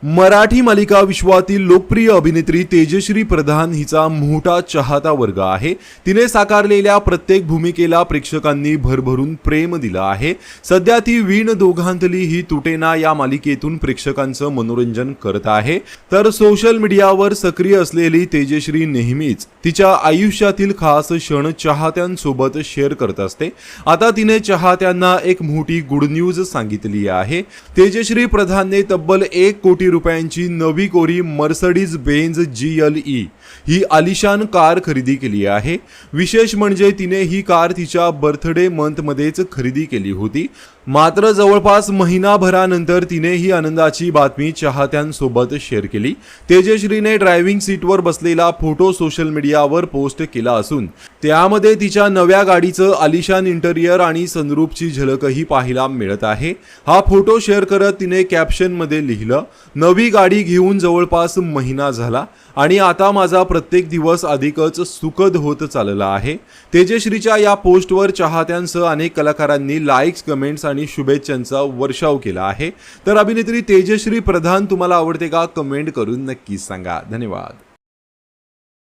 मराठी मालिका विश्वातील लोकप्रिय अभिनेत्री तेजश्री प्रधान हिचा मोठा चाहता वर्ग आहे। तिने साकारलेल्या प्रत्येक भूमिकेला प्रेक्षकांनी भरभरून प्रेम दिलं आहे। सध्या ती वीण दोघांतली ही तुटेना या मालिकेतून प्रेक्षकांचं मनोरंजन करत आहे। तर सोशल मीडियावर सक्रिय असलेली तेजश्री नेहमीच तिच्या आयुष्यातील खास क्षण चाहत्यांसोबत शेअर करत असते। आता तिने चाहत्यांना एक मोठी गुड न्यूज सांगितली आहे। तेजश्री प्रधानने तब्बल 1 कोटी रुपयांची नवी कोरी मर्सिडीज बेंझ GLE ही आलिशान कार खरेदी केली आहे। विशेष म्हणजे तिने ही कार तिच्या बर्थडे मंथ मध्येच खरेदी केली होती। मात्र जवळपास महिनाभरानंतर तिने ही आनंदाची बातमी चाहत्यांसोबत शेअर केली। तेजश्रीने ड्रायव्हिंग सीटवर बसलेला फोटो सोशल मीडियावर पोस्ट केला असून त्यामध्ये तिच्या नव्या गाडीचं आलिशान इंटेरियर आणि सनरूफची झलकही पाहायला मिळत आहे। हा फोटो शेअर करत तिने कॅप्शन मध्ये लिहिलं, नवी गाडी घेऊन जवळपास महिना झाला आणि आता माझा प्रत्येक दिवस अधिकच सुखद होत चालला आहे। तेजश्रीच्या या पोस्टवर चाहत्यांसह अनेक कलाकारांनी लाईक्स, कमेंट्स आणि शुभेच्छांचा वर्षाव केला आहे। तर अभिनेत्री तेजश्री प्रधान तुम्हाला आवडते का? कमेंट करून नक्की सांगा। धन्यवाद।